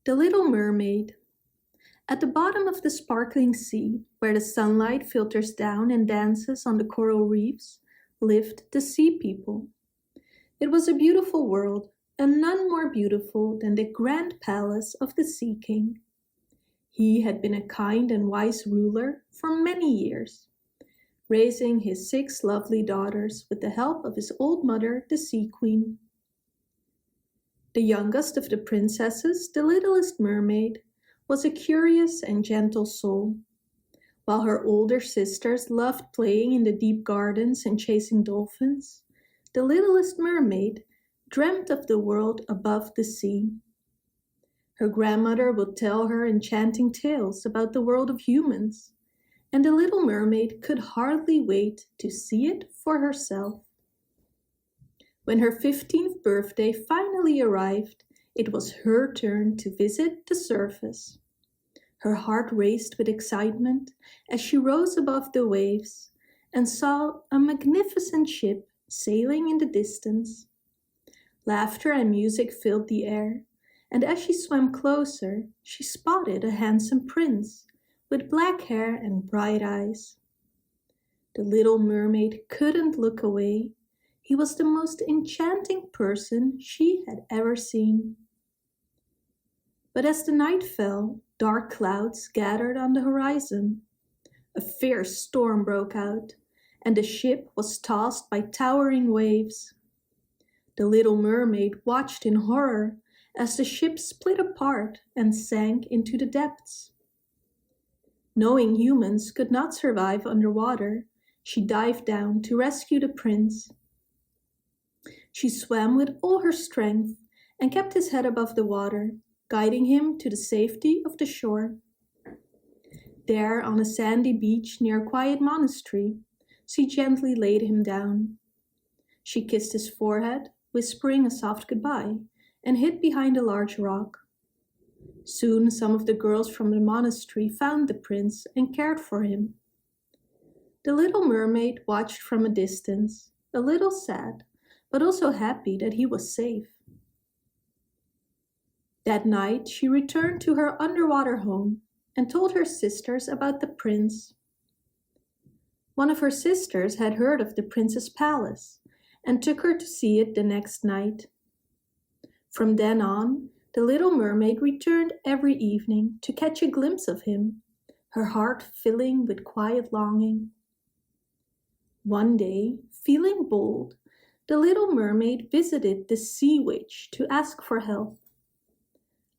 The Little Mermaid. At the bottom of the sparkling sea, where the sunlight filters down and dances on the coral reefs, lived the Sea People. It was a beautiful world, and none more beautiful than the grand palace of the Sea King. He had been a kind and wise ruler for many years, raising his 6 lovely daughters with the help of his old mother, the Sea Queen. The youngest of the princesses, the littlest mermaid, was a curious and gentle soul. While her older sisters loved playing in the deep gardens and chasing dolphins, the littlest mermaid dreamt of the world above the sea. Her grandmother would tell her enchanting tales about the world of humans, and the little mermaid could hardly wait to see it for herself. When her 15th birthday finally arrived, it was her turn to visit the surface. Her heart raced with excitement as she rose above the waves and saw a magnificent ship sailing in the distance. Laughter and music filled the air, and as she swam closer, she spotted a handsome prince with black hair and bright eyes. The little mermaid couldn't look away. He was the most enchanting person she had ever seen. But as the night fell, dark clouds gathered on the horizon. A fierce storm broke out, and the ship was tossed by towering waves. The little mermaid watched in horror as the ship split apart and sank into the depths. Knowing humans could not survive underwater, she dived down to rescue the prince. She swam with all her strength and kept his head above the water, guiding him to the safety of the shore. There, on a sandy beach near a quiet monastery, she gently laid him down. She kissed his forehead, whispering a soft goodbye, and hid behind a large rock. Soon some of the girls from the monastery found the prince and cared for him. The little mermaid watched from a distance, a little sad, but also happy that he was safe. That night she returned to her underwater home and told her sisters about the prince. One of her sisters had heard of the prince's palace and took her to see it the next night. From then on, the little mermaid returned every evening to catch a glimpse of him, her heart filling with quiet longing. One day, feeling bold, the little mermaid visited the sea witch to ask for help.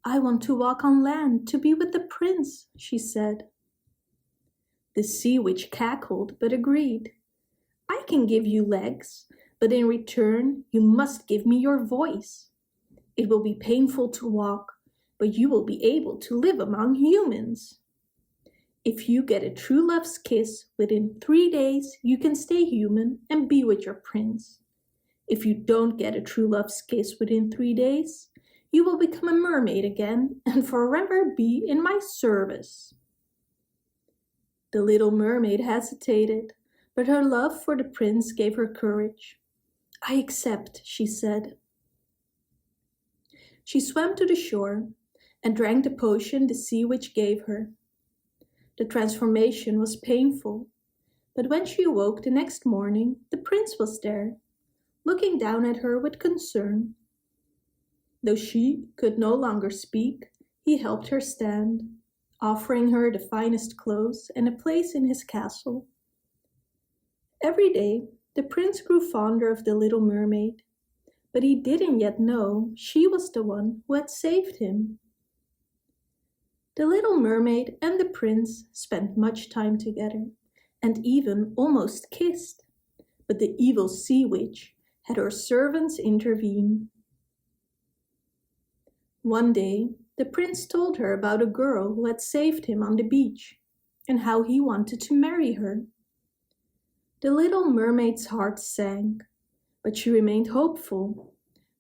"I want to walk on land to be with the prince," she said. The sea witch cackled but agreed. "I can give you legs, but in return you must give me your voice. It will be painful to walk, but you will be able to live among humans. If you get a true love's kiss within 3 days, you can stay human and be with your prince. If you don't get a true love's kiss within 3 days, you will become a mermaid again and forever be in my service." The little mermaid hesitated, but her love for the prince gave her courage. "I accept," she said. She swam to the shore and drank the potion the sea witch gave her. The transformation was painful, but when she awoke the next morning, the prince was there, looking down at her with concern. Though she could no longer speak, he helped her stand, offering her the finest clothes and a place in his castle. Every day, the prince grew fonder of the little mermaid, but he didn't yet know she was the one who had saved him. The little mermaid and the prince spent much time together, and even almost kissed, but the evil sea witch had her servants intervene. One day, the prince told her about a girl who had saved him on the beach, and how he wanted to marry her. The little mermaid's heart sank, but she remained hopeful,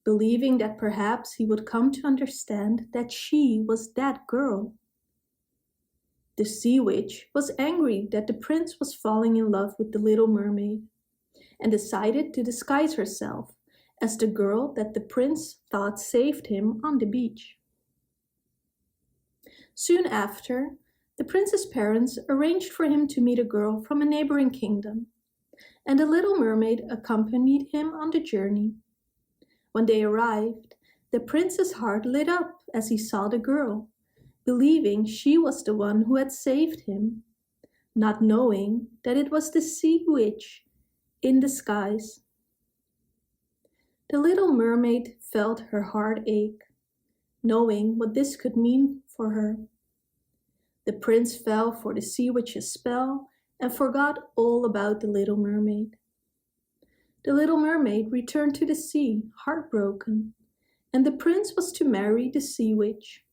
believing that perhaps he would come to understand that she was that girl. The sea witch was angry that the prince was falling in love with the little mermaid, and decided to disguise herself as the girl that the prince thought saved him on the beach. Soon after, the prince's parents arranged for him to meet a girl from a neighboring kingdom, and the little mermaid accompanied him on the journey. When they arrived, the prince's heart lit up as he saw the girl, believing she was the one who had saved him, not knowing that it was the sea witch in disguise. The little mermaid felt her heart ache, knowing what this could mean for her. The prince fell for the sea witch's spell and forgot all about the little mermaid. The little mermaid returned to the sea, heartbroken, and the prince was to marry the sea witch.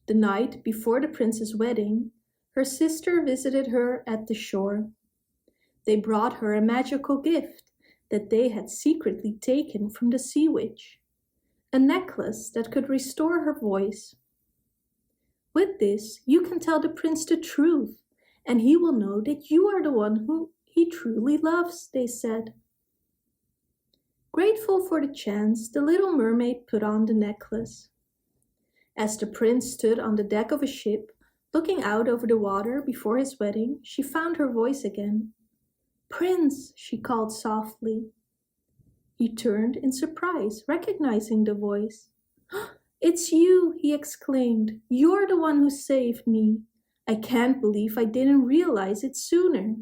The night before the prince's wedding, her sister visited her at the shore. They brought her a magical gift that they had secretly taken from the sea witch, a necklace that could restore her voice. With this, you can tell the prince the truth, and he will know that you are the one who he truly loves, they said. Grateful for the chance, the little mermaid put on the necklace. As the prince stood on the deck of a ship, looking out over the water before his wedding, she found her voice again. "Prince," she called softly. He turned in surprise, recognizing the voice. "It's you," he exclaimed. "You're the one who saved me. I can't believe I didn't realize it sooner."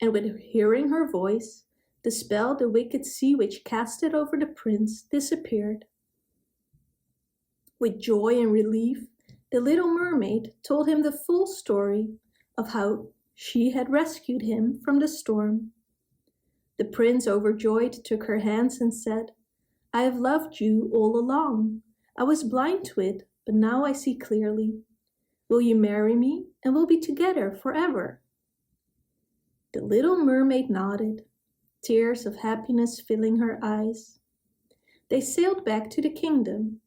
And with hearing her voice, the spell the wicked sea witch casted over the prince disappeared. With joy and relief, the little mermaid told him the full story of how she had rescued him from the storm. The prince, overjoyed, took her hands and said, "I have loved you all along. I was blind to it, but now I see clearly. Will you marry me, and we'll be together forever?" The little mermaid nodded, tears of happiness filling her eyes. They sailed back to the kingdom,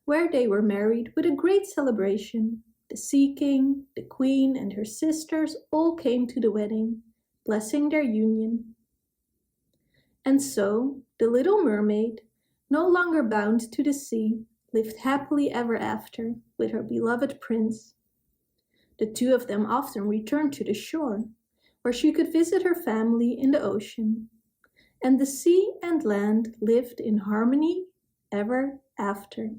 where they were married with a great celebration. The Sea King, the Queen, and her sisters all came to the wedding, blessing their union. And so, the little mermaid, no longer bound to the sea, lived happily ever after with her beloved prince. The two of them often returned to the shore, where she could visit her family in the ocean. And the sea and land lived in harmony ever after.